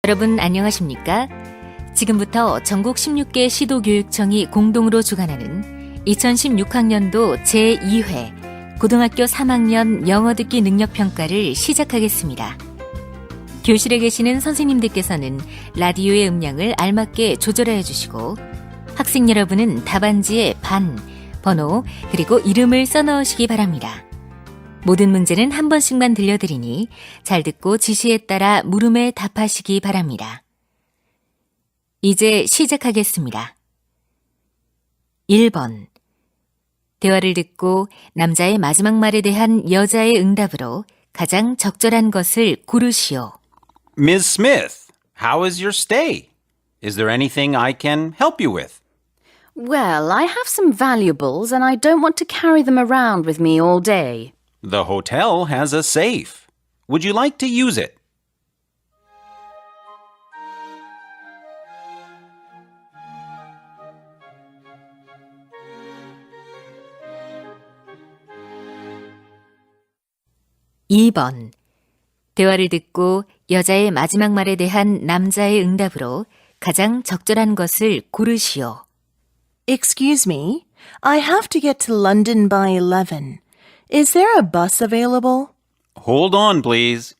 여러분 안녕하십니까? 지금부터 전국 16개 시도교육청이 공동으로 주관하는 2016학년도 제2회 고등학교 3학년 영어듣기 능력평가를 시작하겠습니다. 교실에 계시는 선생님들께서는 라디오의 음량을 알맞게 조절하여 주시고 학생 여러분은 답안지에 반, 번호, 그리고 이름을 써넣으시기 바랍니다. 모든 문제는 한 번씩만 들려드리니 잘 듣고 지시에 따라 물음에 답하시기 바랍니다. 이제 시작하겠습니다. 1번. 대화를 듣고 남자의 마지막 말에 대한 여자의 응답으로 가장 적절한 것을 고르시오. Ms. Smith, how is your stay? Is there anything I can help you with? Well, I have some valuables and I don't want to carry them around with me all day. The hotel has a safe. Would you like to use it? (2번) 대화를 듣고 여자의 마지막 말에 대한 남자의 응답으로 가장 적절한 것을 고르시오. Excuse me, I have to get to London by 11. Is there a bus available? Hold on, please.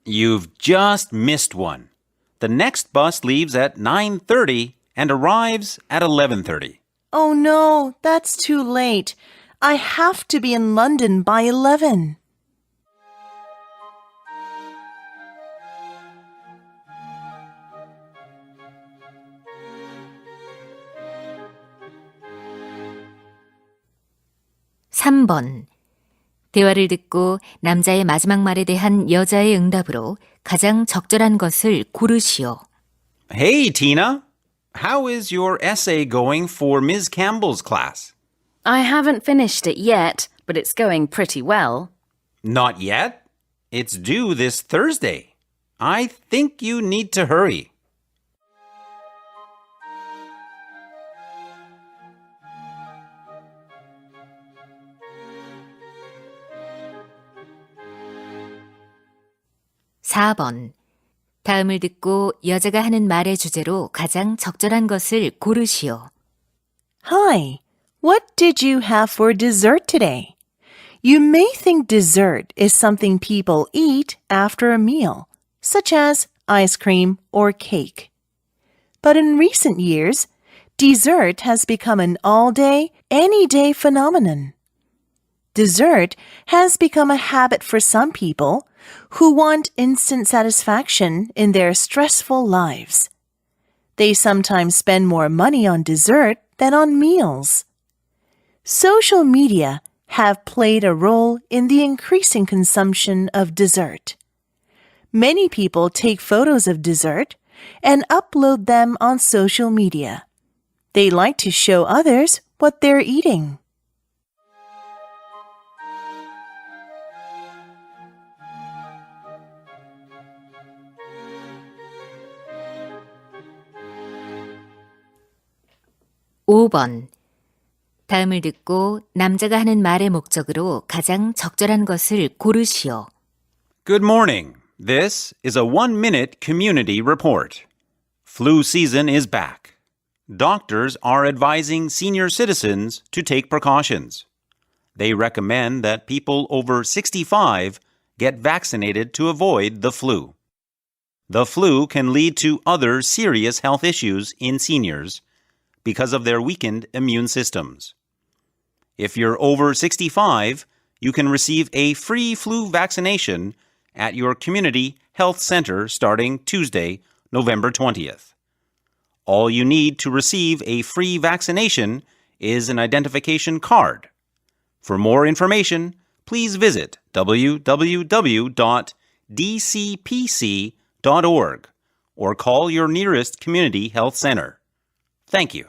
You've just missed one. The next bus leaves at 9:30 and arrives at 11:30. Oh no, that's too late. I have to be in London by 11. (3번) 대화를 듣고 남자의 마지막 말에 대한 여자의 응답으로 가장 적절한 것을 고르시오. Hey, Tina. How is your essay going for Ms. Campbell's class? I haven't finished it yet, but it's going pretty well. Not yet. It's due this Thursday. I think you need to hurry. (4번) 다음을 듣고 여자가 하는 말의 주제로 가장 적절한 것을 고르시오. Hi, what did you have for dessert today? You may think dessert is something people eat after a meal, such as ice cream or cake. But in recent years, dessert has become an all-day, any-day phenomenon. Dessert has become a habit for some people who want instant satisfaction in their stressful lives. They sometimes spend more money on dessert than on meals. Social media have played a role in the increasing consumption of dessert. Many people take photos of dessert and upload them on social media. They like to show others what they're eating. (5번) 다음을 듣고 남자가 하는 말의 목적으로 가장 적절한 것을 고르시오. Good morning. This is a 1-minute community report. Flu season is back. Doctors are advising senior citizens to take precautions. They recommend that people over 65 get vaccinated to avoid the flu. The flu can lead to other serious health issues in seniors because of their weakened immune systems. If you're over 65, you can receive a free flu vaccination at your community health center starting Tuesday, November 20th. All you need to receive a free vaccination is an identification card. For more information, please visit www.dcpc.org or call your nearest community health center. Thank you.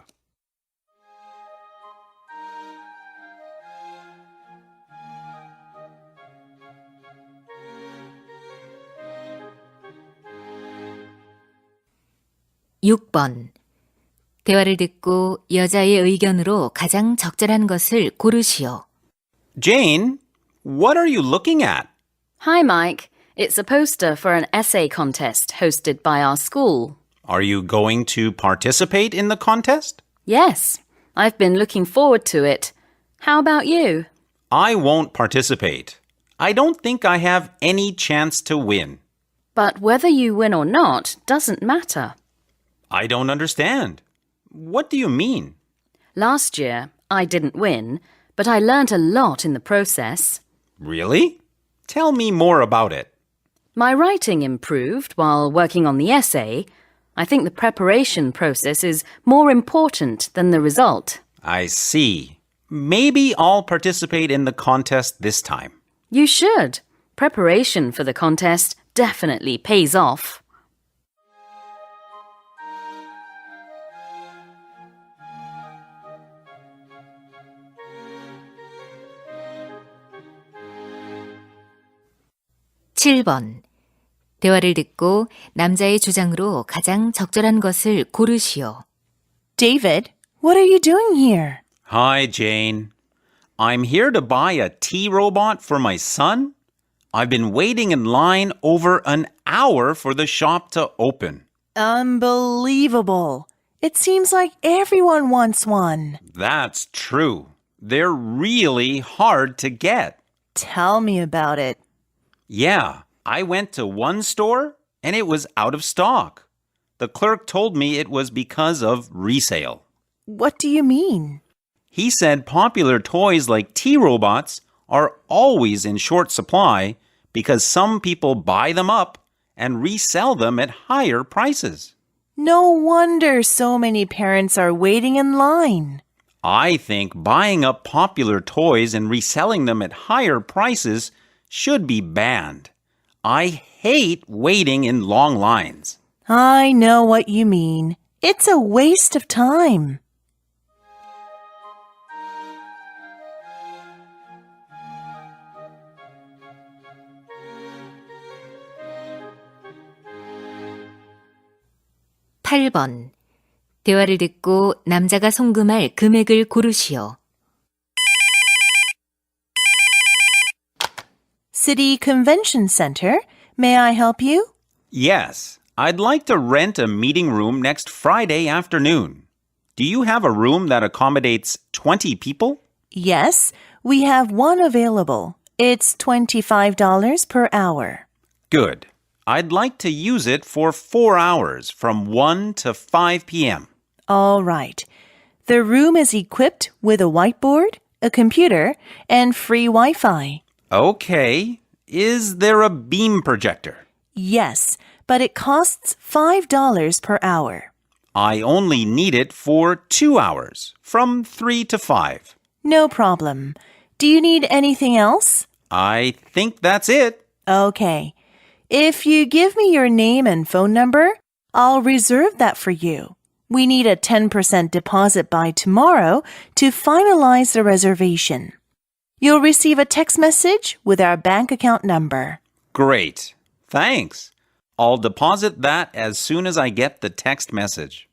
(6번) 대화를 듣고 여자의 의견으로 가장 적절한 것을 고르시오. Jane, what are you looking at? Hi, Mike. It's a poster for an essay contest hosted by our school. Are you going to participate in the contest? Yes, I've been looking forward to it. How about you? I won't participate. I don't think I have any chance to win. But whether you win or not doesn't matter. I don't understand. What do you mean? Last year, I didn't win, but I learned a lot in the process. Really? Tell me more about it. My writing improved while working on the essay. I think the preparation process is more important than the result. I see. Maybe I'll participate in the contest this time. You should. Preparation for the contest definitely pays off. (7번) 대화를 듣고 남자의 주장으로 가장 적절한 것을 고르시오. David, what are you doing here? Hi, Jane. I'm here to buy a tea robot for my son. I've been waiting in line over an hour for the shop to open. Unbelievable. It seems like everyone wants one. That's true. They're really hard to get. Tell me about it. Yeah, I went to one store and it was out of stock. The clerk told me it was because of resale. What do you mean? He said popular toys like tea robots are always in short supply because some people buy them up and resell them at higher prices. No wonder so many parents are waiting in line. I think buying up popular toys and reselling them at higher prices should be banned. I hate waiting in long lines. I know what you mean. It's a waste of time. (8번) 대화를 듣고 남자가 송금할 금액을 고르시오. City Convention Center. May I help you? Yes, I'd like to rent a meeting room next Friday afternoon. Do you have a room that accommodates 20 people? Yes, we have one available. It's $25 per hour. Good. I'd like to use it for 4 hours from 1 to 5 p.m. All right. The room is equipped with a whiteboard, a computer, and free Wi-Fi. Okay. Is there a beam projector? Yes, but it costs $5 per hour. I only need it for 2 hours, from 3 to 5. No problem. Do you need anything else? I think that's it. Okay. If you give me your name and phone number, I'll reserve that for you. We need a 10% deposit by tomorrow to finalize the reservation. You'll receive a text message with our bank account number. Great. Thanks. I'll deposit that as soon as I get the text message.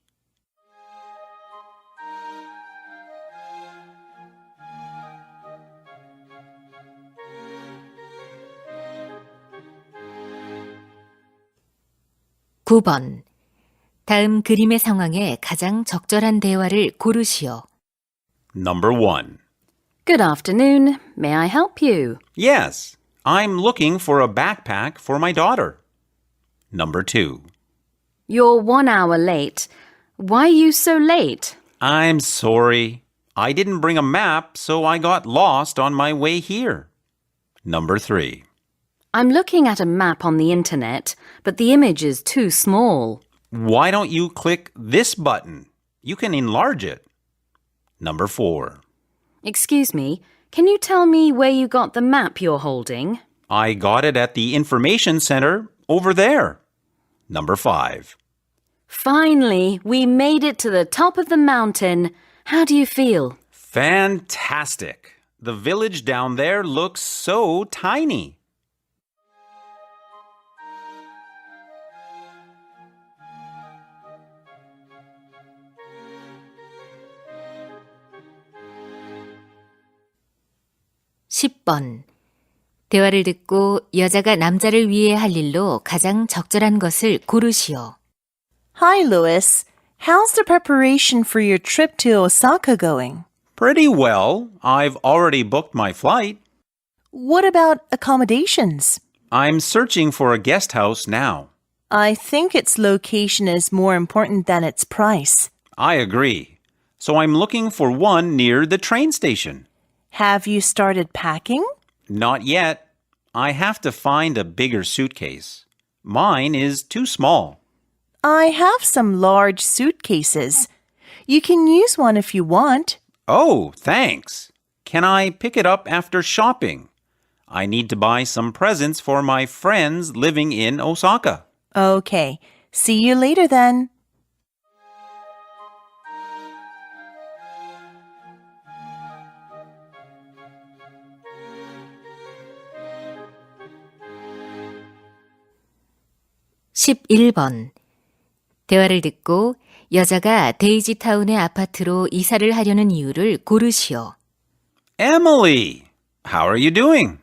(9번) 다음 그림의 상황에 가장 적절한 대화를 고르시오. Number 1. Good afternoon. May I help you? Yes, I'm looking for a backpack for my daughter. Number 2. You're 1 hour late. Why are you so late? I'm sorry. I didn't bring a map, so I got lost on my way here. Number 3. I'm looking at a map on the internet, but the image is too small. Why don't you click this button? You can enlarge it. Number 4. Excuse me, can you tell me where you got the map you're holding? I got it at the information center over there. Number 5. Finally, we made it to the top of the mountain. How do you feel? Fantastic. The village down there looks so tiny. (10번) 대화를 듣고 여자가 남자를 위해 할 일로 가장 적절한 것을 고르시오. Hi, Louis. How's the preparation for your trip to Osaka going? Pretty well. I've already booked my flight. What about accommodations? I'm searching for a guest house now. I think its location is more important than its price. I agree. So I'm looking for one near the train station. Have you started packing? Not yet. I have to find a bigger suitcase. Mine is too small. I have some large suitcases. You can use one if you want. Oh, thanks. Can I pick it up after shopping? I need to buy some presents for my friends living in Osaka. Okay. See you later then. (11번) 대화를 듣고 여자가 데이지타운의 아파트로 이사를 하려는 이유를 고르시오. Emily, how are you doing?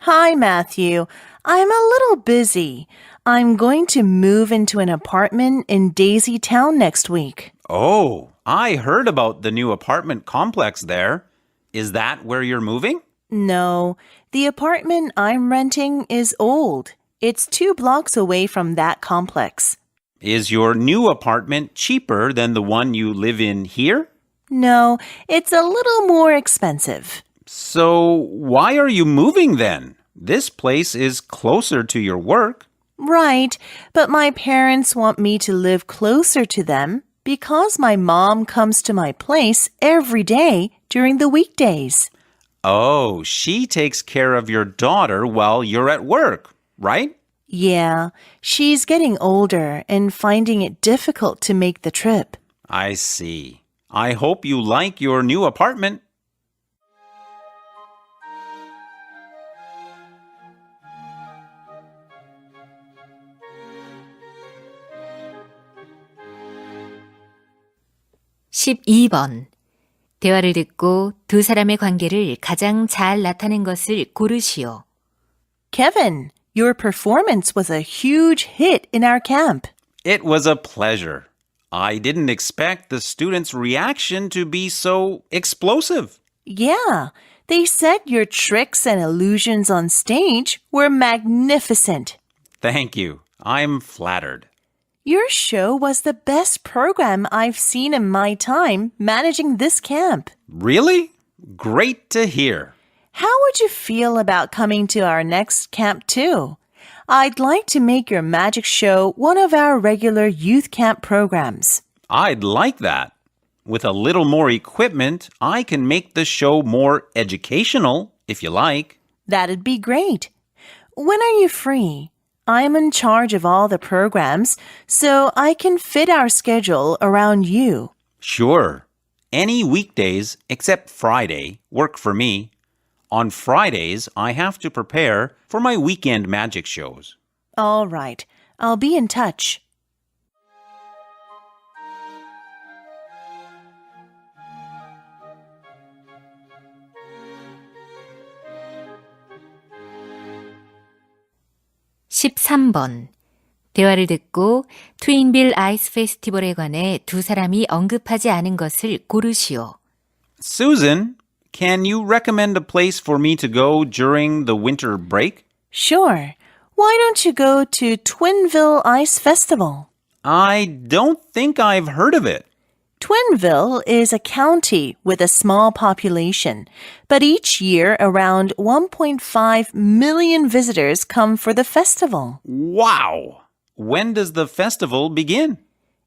Hi, Matthew. I'm a little busy. I'm going to move into an apartment in Daisy Town next week. Oh, I heard about the new apartment complex there. Is that where you're moving? No, the apartment I'm renting is old. It's 2 blocks away from that complex. Is your new apartment cheaper than the one you live in here? No, it's a little more expensive. So, why are you moving then? This place is closer to your work. Right, but my parents want me to live closer to them because my mom comes to my place every day during the weekdays. Oh, she takes care of your daughter while you're at work, right? Yeah, she's getting older and finding it difficult to make the trip. I see. I hope you like your new apartment. (12번) 대화를 듣고 두 사람의 관계를 가장 잘 나타낸 것을 고르시오. Kevin, your performance was a huge hit in our camp. It was a pleasure. I didn't expect the students' reaction to be so explosive. Yeah, they said your tricks and illusions on stage were magnificent. Thank you. I'm flattered. Your show was the best program I've seen in my time managing this camp. Really? Great to hear. How would you feel about coming to our next camp too? I'd like to make your magic show one of our regular youth camp programs. I'd like that. With a little more equipment, I can make the show more educational, if you like. That'd be great. When are you free? I'm in charge of all the programs, so I can fit our schedule around you. Sure. Any weekdays except Friday work for me. On Fridays, I have to prepare for my weekend magic shows. All right. I'll be in touch. (13번) 대화를 듣고 트윈빌 아이스 페스티벌에 관해 두 사람이 언급하지 않은 것을 고르시오. Susan, can you recommend a place for me to go during the winter break? Sure. Why don't you go to Twinville Ice Festival? I don't think I've heard of it. Twinville is a county with a small population, but each year around 1.5 million visitors come for the festival. Wow! When does the festival begin?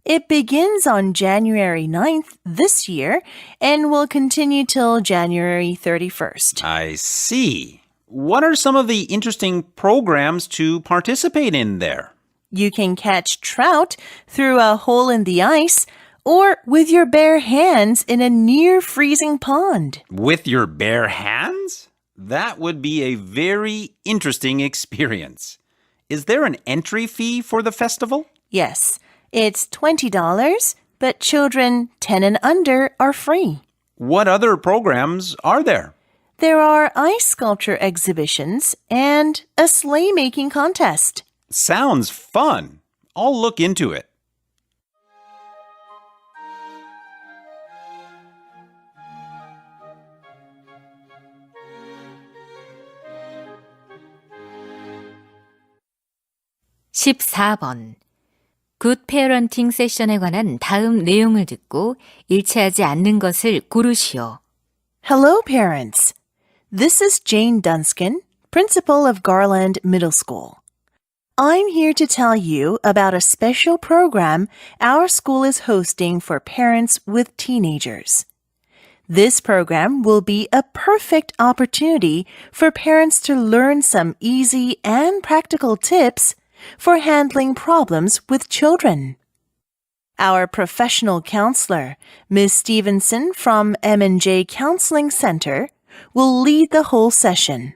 It begins on January 9th this year and will continue till January 31st. I see. What are some of the interesting programs to participate in there? You can catch trout through a hole in the ice or with your bare hands in a near-freezing pond. With your bare hands? That would be a very interesting experience. Is there an entry fee for the festival? Yes, it's $20, but children 10 and under are free. What other programs are there? There are ice sculpture exhibitions and a sleigh making contest. Sounds fun. I'll look into it. (14번) 굿 페어런팅 세션에 관한 다음 내용을 듣고 일치하지 않는 것을 고르시오. Hello, parents. This is Jane Dunscan, principal of Garland Middle School. I'm here to tell you about a special program our school is hosting for parents with teenagers. This program will be a perfect opportunity for parents to learn some easy and practical tips for handling problems with children. Our professional counselor, Ms. Stevenson from M&J Counseling Center, will lead the whole session.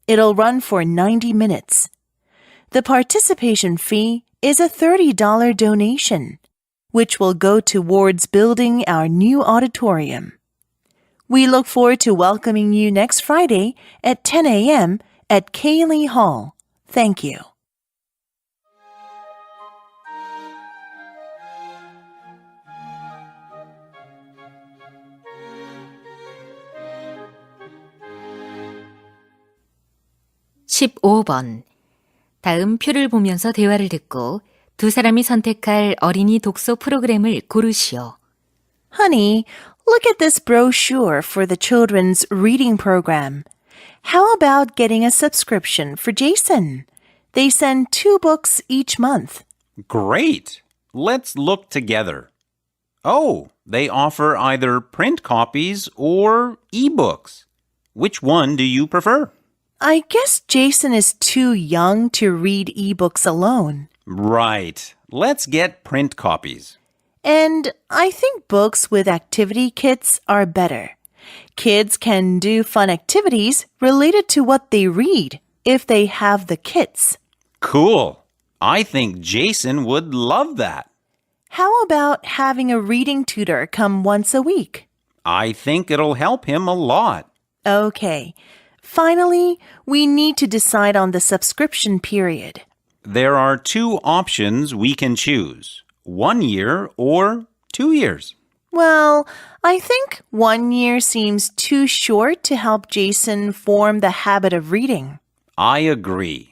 It'll run for 90 minutes. The participation fee is a $30 donation, which will go towards building our new auditorium. We look forward to welcoming you next Friday at 10 a.m. at Cayley Hall. Thank you. (15번) 다음 표를 보면서 대화를 듣고 두 사람이 선택할 어린이 독서 프로그램을 고르시오. Honey, look at this brochure for the children's reading program. How about getting a subscription for Jason? They send 2 books each month. Great. Let's look together. Oh, they offer either print copies or ebooks. Which one do you prefer? I guess Jason is too young to read ebooks alone. Right. Let's get print copies. And I think books with activity kits are better. Kids can do fun activities related to what they read if they have the kits. Cool. I think Jason would love that. How about having a reading tutor come once a week? I think it'll help him a lot. Okay. Finally, we need to decide on the subscription period. There are 2 options we can choose, 1 year or 2 years. Well, I think 1 year seems too short to help Jason form the habit of reading. I agree.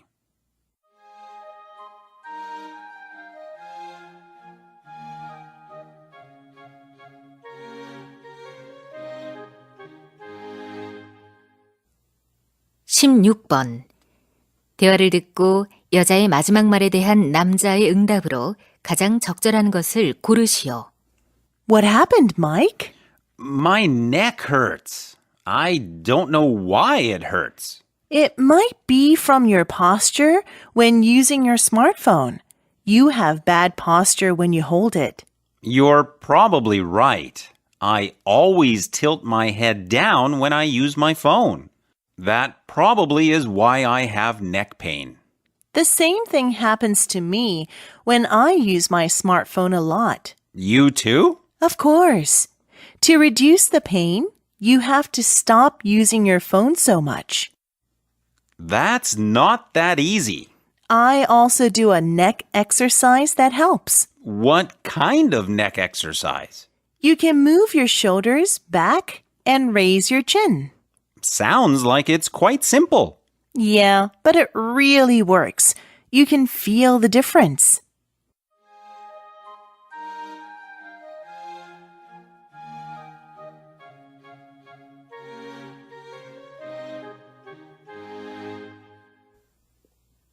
(16번) 대화를 듣고 여자의 마지막 말에 대한 남자의 응답으로 가장 적절한 것을 고르시오. What happened, Mike? My neck hurts. I don't know why it hurts. It might be from your posture when using your smartphone. You have bad posture when you hold it. You're probably right. I always tilt my head down when I use my phone. That probably is why I have neck pain. The same thing happens to me when I use my smartphone a lot. You too? Of course. To reduce the pain, you have to stop using your phone so much. That's not that easy. I also do a neck exercise that helps. What kind of neck exercise? You can move your shoulders back and raise your chin. Sounds like it's quite simple. Yeah, but it really works. You can feel the difference.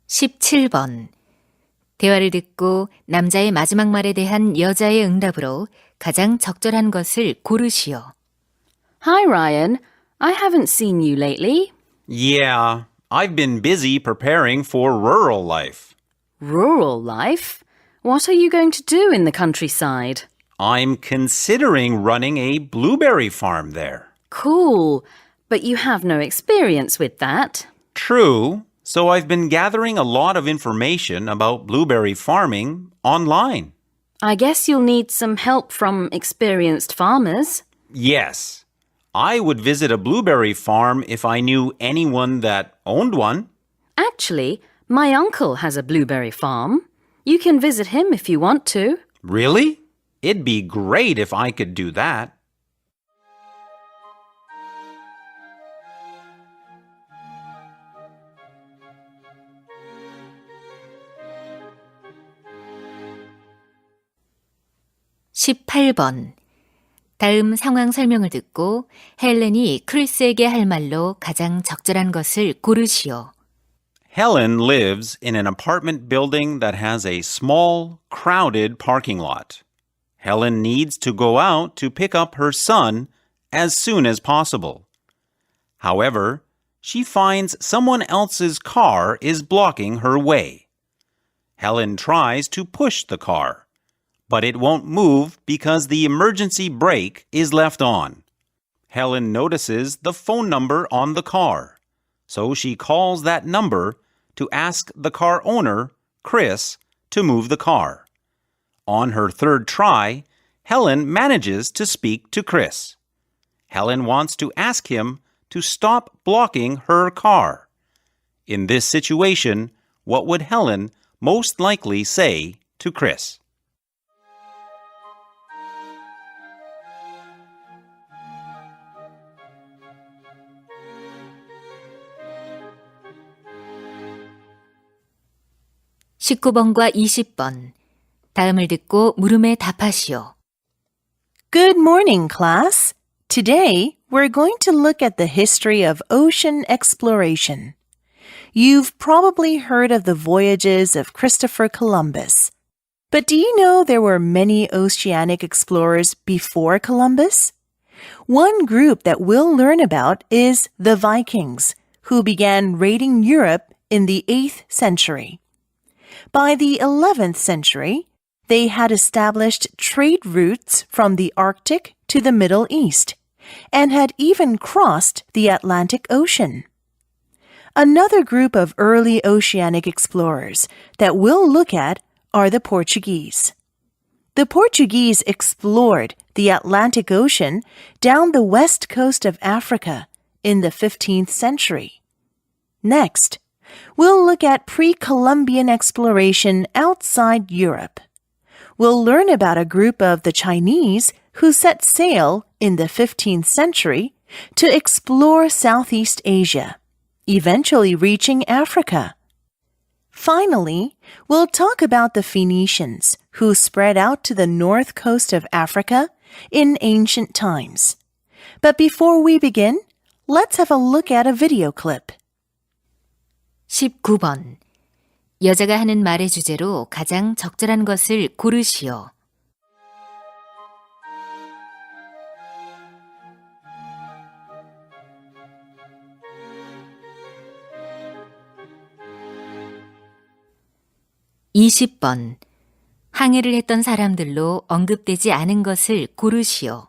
(17번) 대화를 듣고 남자의 마지막 말에 대한 여자의 응답으로 가장 적절한 것을 고르시오. Hi, Ryan. I haven't seen you lately. Yeah, I've been busy preparing for rural life. Rural life? What are you going to do in the countryside? I'm considering running a blueberry farm there. Cool, but you have no experience with that. True, so I've been gathering a lot of information about blueberry farming online. I guess you'll need some help from experienced farmers. Yes, I would visit a blueberry farm if I knew anyone that owned one. Actually, my uncle has a blueberry farm. You can visit him if you want to. Really? It'd be great if I could do that. (18번) 다음 상황 설명을 듣고 헬렌이 크리스에게 할 말로 가장 적절한 것을 고르시오. Helen lives in an apartment building that has a small, crowded parking lot. Helen needs to go out to pick up her son as soon as possible. However, she finds someone else's car is blocking her way. Helen tries to push the car, but it won't move because the emergency brake is left on. Helen notices the phone number on the car, so she calls that number to ask the car owner, Chris, to move the car. On her third try, Helen manages to speak to Chris. Helen wants to ask him to stop blocking her car. In this situation, what would Helen most likely say to Chris? (19번과 20번) 다음을 듣고 물음에 답하시오. Good morning, class. Today, we're going to look at the history of ocean exploration. You've probably heard of the voyages of Christopher Columbus. But do you know there were many oceanic explorers before Columbus? One group that we'll learn about is the Vikings, who began raiding Europe in the 8th century. By the 11th century, they had established trade routes from the Arctic to the Middle East and had even crossed the Atlantic Ocean. Another group of early oceanic explorers that we'll look at are the Portuguese. The Portuguese explored the Atlantic Ocean down the west coast of Africa in the 15th century. Next, we'll look at pre-Columbian exploration outside Europe. We'll learn about a group of the Chinese who set sail in the 15th century to explore Southeast Asia, eventually reaching Africa. Finally, we'll talk about the Phoenicians who spread out to the north coast of Africa in ancient times. But before we begin, let's have a look at a video clip. 19번 여자가 하는 말의 주제로 가장 적절한 것을 고르시오. (20번) 항해를 했던 사람들로 언급되지 않은 것을 고르시오.